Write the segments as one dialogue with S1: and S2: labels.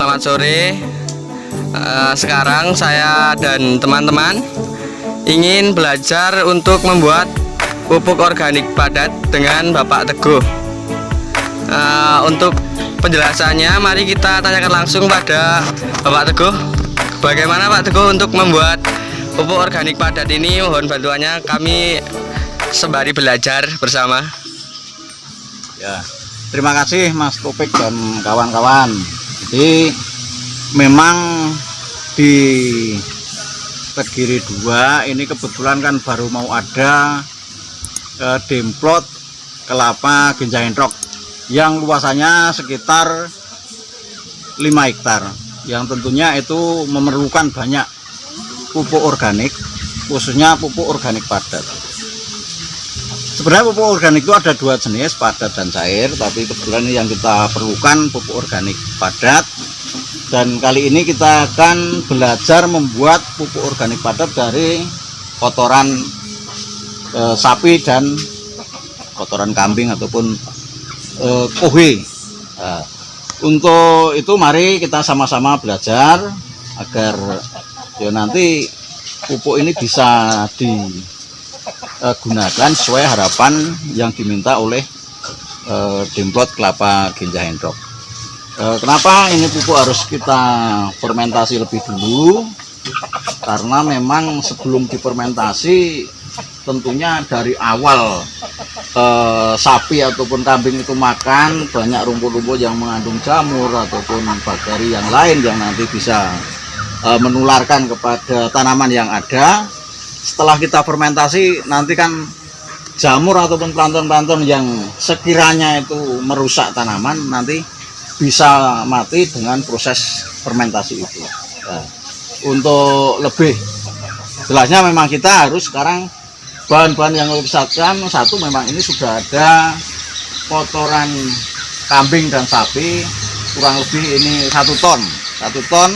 S1: Selamat sore. Sekarang saya dan teman-teman ingin belajar untuk membuat pupuk organik padat dengan Bapak Teguh. Untuk penjelasannya, mari kita tanyakan langsung pada Bapak Teguh. Bagaimana Pak Teguh untuk membuat pupuk organik padat ini? Mohon bantuannya, kami sembari belajar bersama.
S2: Ya, terima kasih Mas Topik dan kawan-kawan. Jadi memang di Tegiri 2 ini kebetulan kan baru mau ada demplot kelapa Genjahenrok yang luasannya sekitar 5 hektar, yang tentunya itu memerlukan banyak pupuk organik, khususnya pupuk organik padat. Sebenarnya pupuk organik itu ada dua jenis, padat dan cair, tapi kebetulan ini yang kita perlukan pupuk organik padat. Dan kali ini kita akan belajar membuat pupuk organik padat dari kotoran sapi dan kotoran kambing ataupun kohe. Nah, untuk itu mari kita sama-sama belajar agar ya nanti pupuk ini bisa digunakan sesuai harapan yang diminta oleh demplot kelapa Genjahenrok. Kenapa ini pupuk harus kita fermentasi lebih dulu? Karena memang sebelum difermentasi tentunya dari awal sapi ataupun kambing itu makan banyak rumput-rumput yang mengandung jamur ataupun bakteri yang lain yang nanti bisa menularkan kepada tanaman yang ada. Setelah kita fermentasi, nanti kan jamur ataupun plankton-plankton yang sekiranya itu merusak tanaman nanti bisa mati dengan proses fermentasi itu. Nah, untuk lebih jelasnya memang kita harus sekarang bahan-bahan yang disatukan. Satu, memang ini sudah ada kotoran kambing dan sapi kurang lebih ini 1 ton,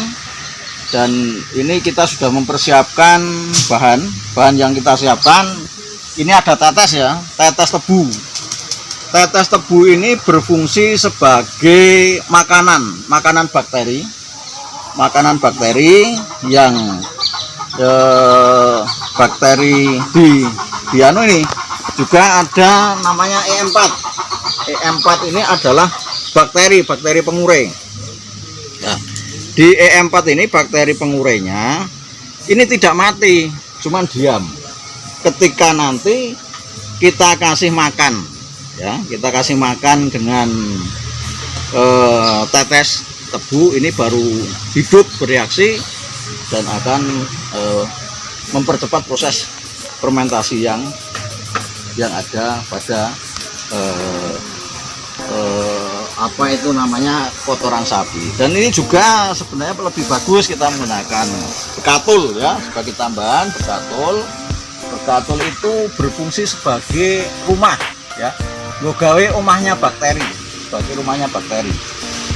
S2: dan ini kita sudah mempersiapkan bahan yang kita siapkan. Ini ada tetes ya, tetes tebu. Tetes tebu ini berfungsi sebagai makanan bakteri yang bakteri di anu ini juga ada namanya E4. E4 ini adalah bakteri pengurai. Nah, di E4 ini bakteri pengurainya ini tidak mati, cuman diam. Ketika nanti kita kasih makan, ya, kita kasih makan dengan tetes tebu ini baru hidup bereaksi dan akan mempercepat proses fermentasi yang ada pada apa itu namanya kotoran sapi. Dan ini juga sebenarnya lebih bagus kita menggunakan bekatul ya sebagai tambahan. Bekatul itu berfungsi sebagai rumah ya, gawe rumahnya bakteri,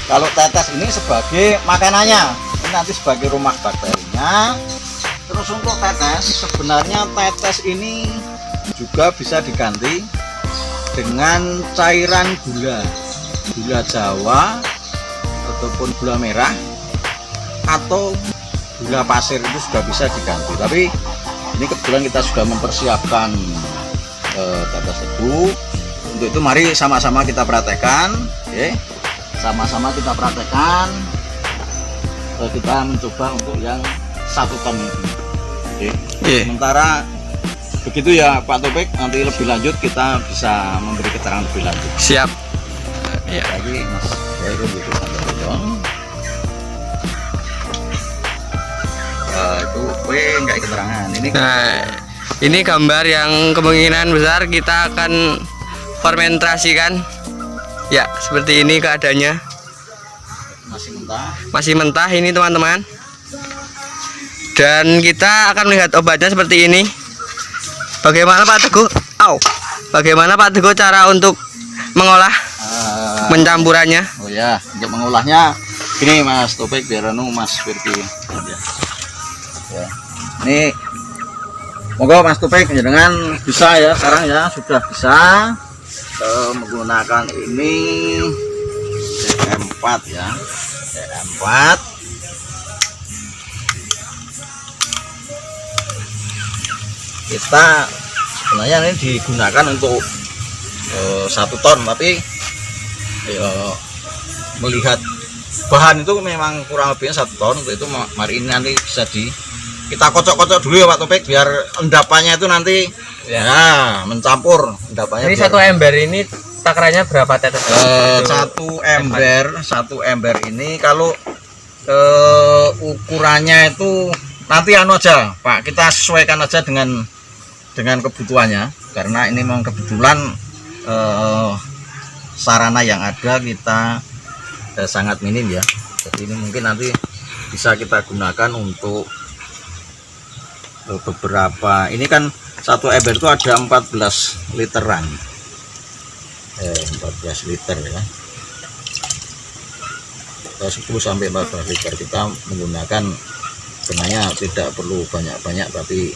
S2: kalau tetes ini sebagai makanannya, ini nanti sebagai rumah bakterinya. Terus untuk tetes, sebenarnya tetes ini juga bisa diganti dengan cairan gula Jawa ataupun gula merah atau gula pasir, itu sudah bisa diganti. Tapi ini kebetulan kita sudah mempersiapkan tetes tebu. Untuk itu mari sama-sama kita praktekkan, oke? Sama-sama kita praktekkan. Kita mencoba untuk yang 1 ton ini, oke? Sementara begitu ya Pak Topik, nanti lebih lanjut kita bisa memberi keterangan lebih lanjut.
S1: Siap. Ya.
S2: Lagi Mas Heru gitu dong. Itu enggak keterangan ini.
S1: Nah, ini gambar yang kemungkinan besar kita akan fermentasikan. Ya, seperti ini keadaannya. Masih mentah ini teman-teman. Dan kita akan melihat obatnya seperti ini. Bagaimana Pak Teguh? Bagaimana Pak Teguh cara untuk mengolah pencampurannya?
S2: Oh ya, untuk mengolahnya ini Mas Topik biar Mas Firki. Ya. Ini monggo Mas Topik dengan bisa ya sekarang ya, sudah bisa menggunakan ini E4 ya. EM4. Kita sebenarnya ini digunakan untuk 1 ton, tapi melihat bahan itu memang kurang lebihnya 1 ton. Untuk itu mari ini nanti bisa kita kocok-kocok dulu ya Pak Topik, biar endapannya itu nanti ya mencampur endapannya.
S1: Ini 1 ember ini takarannya berapa tetes?
S2: 1 ember ini kalau ukurannya itu nanti anu aja Pak, kita sesuaikan aja dengan kebutuhannya, karena ini memang kebetulan sarana yang ada kita sangat minim ya. Jadi ini mungkin nanti bisa kita gunakan untuk beberapa. Ini kan 1 ember itu ada 14 literan. 14 liter ya. 10 sampai 14 liter kita menggunakan, sebenarnya tidak perlu banyak-banyak, tapi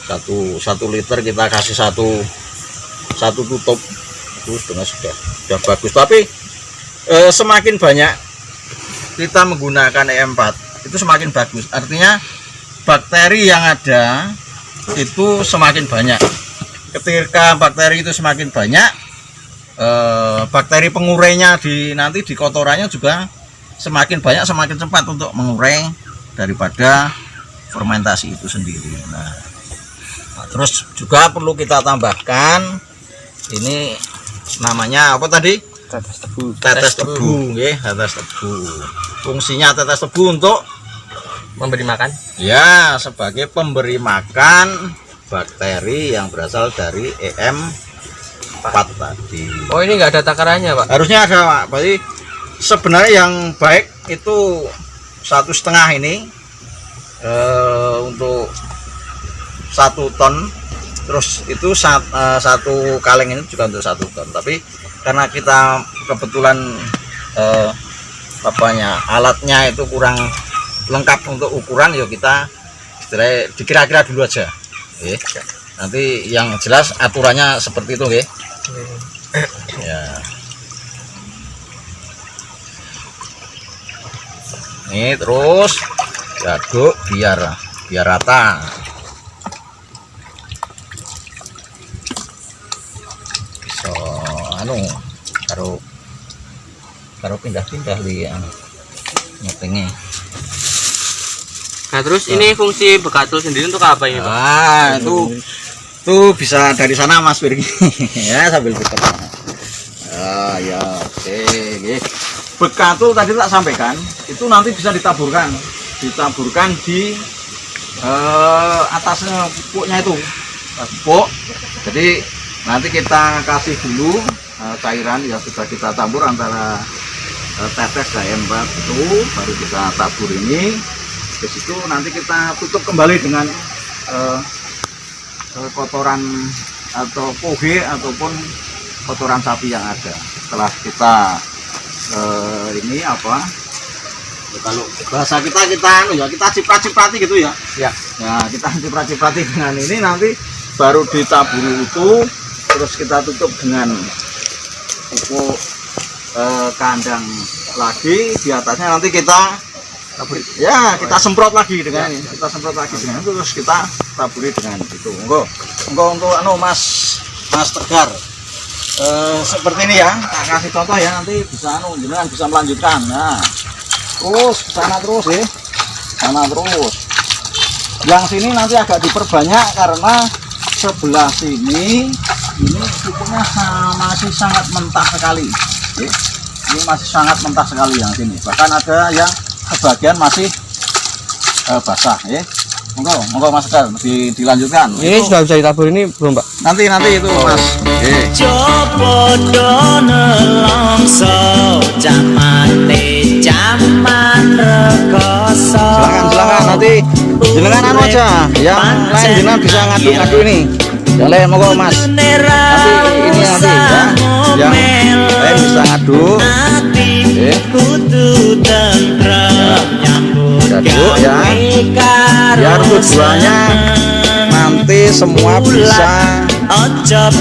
S2: 1 liter kita kasih satu tutup itu sudah bagus. Tapi semakin banyak kita menggunakan EM4 itu semakin bagus, artinya bakteri yang ada itu semakin banyak. Ketika bakteri itu semakin banyak, bakteri pengurainya nanti di kotorannya juga semakin banyak, semakin cepat untuk mengurai daripada fermentasi itu sendiri. Nah, terus juga perlu kita tambahkan ini namanya apa tadi?
S1: Tetes tebu.
S2: Tetes tebu, nggih, tetes tebu. Fungsinya tetes tebu untuk
S1: Memberi makan?
S2: ya, sebagai pemberi makan bakteri yang berasal dari EM4 tadi.
S1: Oh, ini nggak ada takarannya Pak?
S2: Harusnya ada Pak. Berarti sebenarnya yang baik itu 1,5 ini untuk 1 ton. Terus itu 1 kaleng ini juga untuk 1 ton. Tapi karena kita kebetulan alatnya itu kurang lengkap untuk ukuran, ya kita dikira-kira dulu aja. Nanti yang jelas aturannya seperti itu, ya. Ini terus diaduk biar rata. So karo pindah-pindah di nyetengnya.
S1: Nah, terus ini fungsi bekatul sendiri untuk apa ini Pak?
S2: Itu bisa dari sana Mas Firgi. Ya, sambil putar. Ya, oke. Bekatul tadi tak sampaikan, itu nanti bisa ditaburkan di atasnya pupuknya itu. Pupuk. Jadi nanti kita kasih dulu cairan yang sudah kita tabur antara tetes EM4 itu, baru kita tabur ini. Di situ nanti kita tutup kembali dengan kotoran atau pohe ataupun kotoran sapi yang ada. Setelah kita ini apa? Kalau bahasa kita ciprat-ciprati gitu ya. Ya. Nah, kita ciprat-ciprati dengan ini, nanti baru ditaburi itu, terus kita tutup dengan pupuk kandang lagi, di atasnya nanti kita semprot lagi dengan ini, terus kita taburi dengan itu. Monggo untuk Mas Tegar, seperti ini ya, tak kasih contoh ya, nanti bisa jenengan bisa melanjutkan. Nah, terus sana terus yang sini nanti agak diperbanyak karena sebelah sini ini pupuknya masih sangat mentah sekali. Ini masih sangat mentah sekali yang sini, bahkan ada yang sebagian masih basah. Monggo Mas Tegar, dilanjutkan.
S1: Ini sudah bisa ditabur ini belum Pak?
S2: Nanti itu Mas. Silakan nanti jenengan aja, yang lain jenengan bisa ngadu-ngadu ini. Boleh, monggo Mas. Nanti ya, yang lain bisa ngadu. Ya, biar tujuannya nanti semua bisa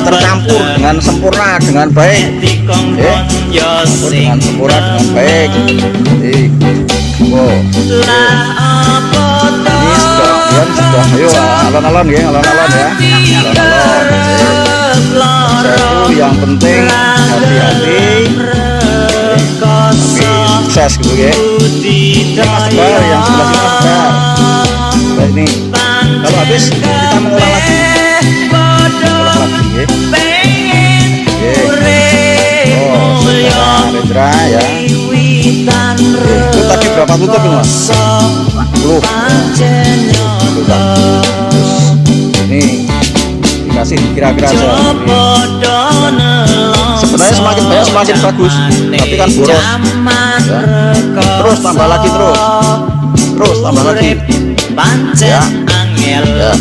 S2: tercampur dengan sempurna, dengan baik. Ukur dengan sempurna dengan baik. Wow. Ini sudah ayo alon-alon ya, alon-alon ya, alon-alon. Satu yang penting hati-hati, sukses gitu ya. Yang sebelah sini sebar. Nah, ini kalau habis kita mengulang lagi ya. Oh, secara Rendra ya. Itu tadi berapa tutup ini Mas? 10. Ini dikasih kira-kira aja. Sebenarnya semakin banyak semakin bagus, tapi kan boros. Ya. Terus tambah lagi terus tambah lagi. Ya. Ya.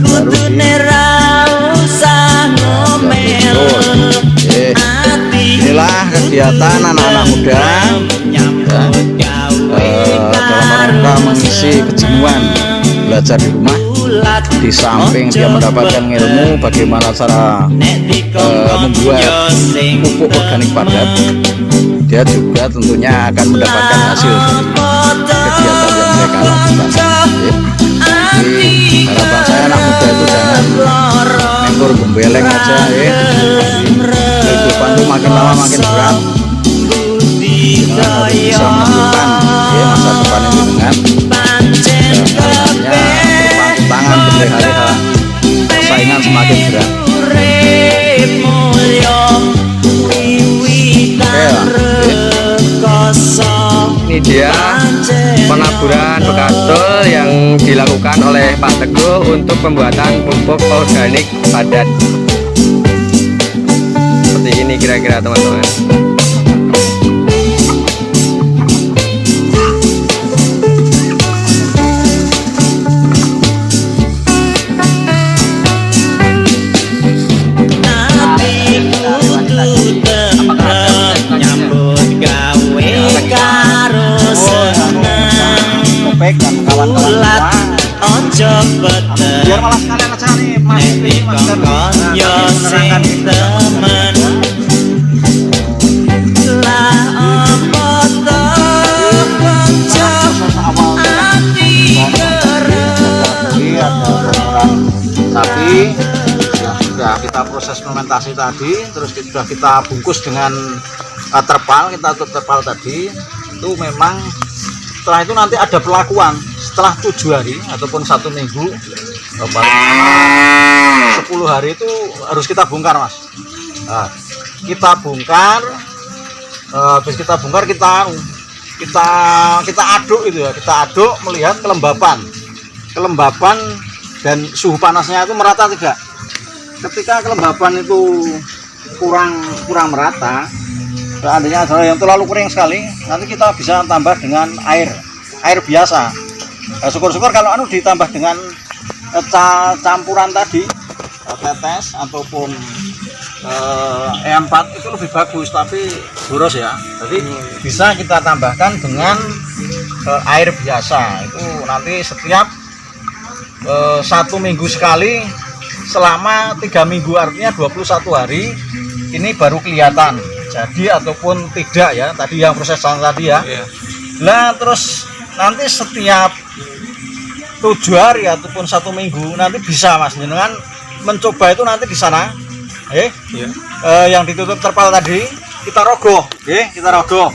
S2: Baru inilah kegiatan anak-anak muda ya, dalam rangka mengisi kejenuhan belajar di rumah. Di samping dia mendapatkan ilmu bagaimana cara membuat pupuk organik padat, dia juga tentunya akan mendapatkan hasil dari kegiatan yang mereka lakukan. Jadi harapan saya anak muda itu jangan mentor gembeleng aja ya. Kehidupan itu makin lama makin berat. Harus bisa menentukan ya, masa depan ini dengan tangan berleha-leha, persaingan semakin berat.
S1: Ini dia penaburan bekatul yang dilakukan oleh Pak Teguh untuk pembuatan pupuk organik padat. Seperti ini kira-kira teman-teman.
S2: Dan kawan-kawan biar malah sekalian aja nih Mas sapi yang sudah kita proses fermentasi tadi, terus sudah kita bungkus dengan terpal, kita tutup terpal tadi. Itu memang setelah itu nanti ada perlakuan setelah 7 hari ataupun 1 minggu, 10 hari itu harus kita bongkar Mas. Nah, kita bongkar, habis kita bongkar kita aduk itu ya, kita aduk melihat kelembapan dan suhu panasnya itu merata tidak. Ketika kelembapan itu kurang merata, seandainya ada yang terlalu kering sekali, nanti kita bisa tambah dengan air biasa. Nah, syukur-syukur kalau ditambah dengan campuran tadi, tetes ataupun E4 itu lebih bagus, tapi boros ya. Jadi bisa kita tambahkan dengan air biasa. Itu nanti setiap 1 minggu sekali selama 3 minggu, artinya 21 hari. Ini baru kelihatan jadi ataupun tidak ya, tadi yang proses tadi ya. Nah terus nanti setiap 7 hari ataupun 1 minggu nanti bisa Mas dengan mencoba itu nanti di sana yang ditutup terpal tadi kita rogoh kita rogoh.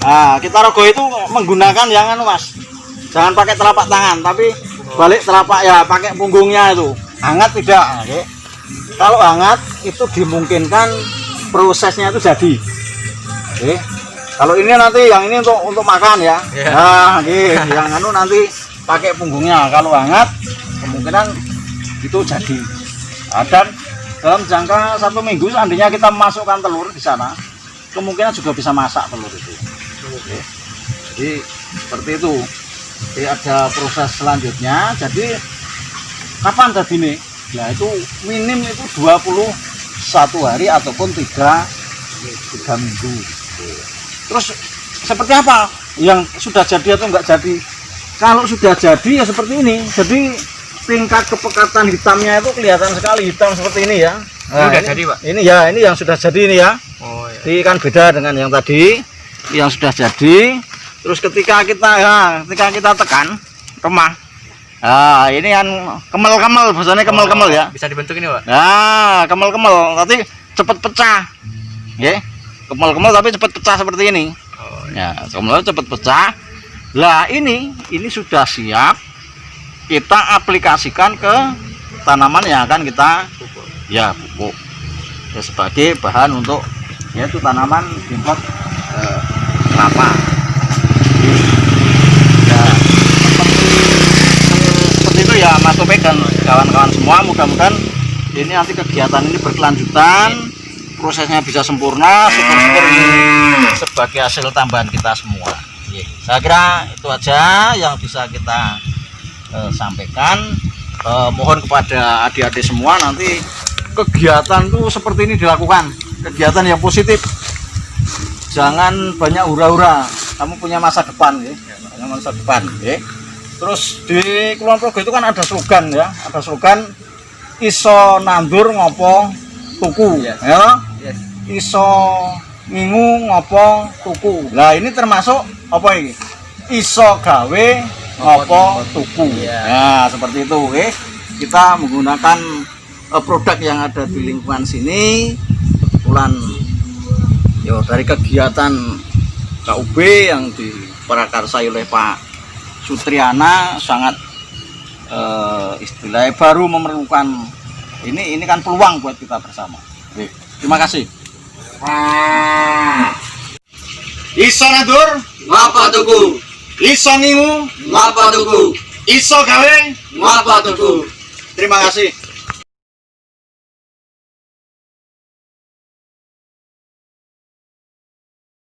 S2: Nah kita rogoh itu menggunakan yang Mas, jangan pakai telapak tangan tapi balik telapak ya, pakai punggungnya itu. Hangat tidak kalau hangat itu dimungkinkan prosesnya itu jadi. Kalau ini nanti yang ini untuk makan ya. Nah, yang nanti pakai punggungnya. Kalau hangat kemungkinan itu jadi. Dan dalam jangka 1 minggu seandainya kita masukkan telur di sana, kemungkinan juga bisa masak telur itu. Jadi seperti itu. Jadi ada proses selanjutnya. Jadi kapan tadi nih? Nah itu minim itu 21 hari ataupun 3 minggu. Terus seperti apa yang sudah jadi atau enggak jadi? Kalau sudah jadi ya seperti ini. Jadi tingkat kepekatan hitamnya itu kelihatan sekali, hitam seperti ini ya. Nah, ini udah jadi Pak? Ini ya, ini yang sudah jadi ini ya. Oh ya. Jadi kan beda dengan yang tadi yang sudah jadi. Terus ketika kita tekan remah, nah ini kan kemel-kemel, biasanya kemel-kemel ya.
S1: Bisa dibentuk ini, Pak?
S2: Nah, kemel-kemel tapi cepat pecah. Ya. Kemel-kemel tapi cepat pecah seperti ini. Ya, kemel cepat pecah. Lah ini sudah siap kita aplikasikan ke tanaman yang akan kita pupuk. Ya, sebagai bahan untuk yaitu tanaman dimplot kelapa. Ya, seperti itu ya Mas Topik dan kawan-kawan semua, mudah-mudahan ini nanti kegiatan ini berkelanjutan, prosesnya bisa sempurna, syukur-syukur ini sebagai hasil tambahan kita semua. Saya kira itu aja yang bisa kita sampaikan. Mohon kepada adik-adik semua nanti kegiatan tuh seperti ini dilakukan, kegiatan yang positif, jangan banyak hura-hura. Kamu punya masa depan ya, punya masa depan ya. Terus di Kulon Progo itu kan ada slogan ya, ada slogan iso nandur ngopo tuku, ya, iso ngingu ngopo tuku. Nah ini termasuk apa ini? Iso gawe ngopo tuku. Nah seperti itu, kita menggunakan produk yang ada di lingkungan sini, kebetulan yo dari kegiatan KUB yang diprakarsai oleh Pak Sutriana sangat istilahnya baru memerlukan ini kan peluang buat kita bersama. Terima kasih. Iso nandur
S1: Ngapa tuku?
S2: iso ngingu
S1: Ngapa tuku?
S2: iso gawe
S1: Ngapa tuku?
S2: terima kasih.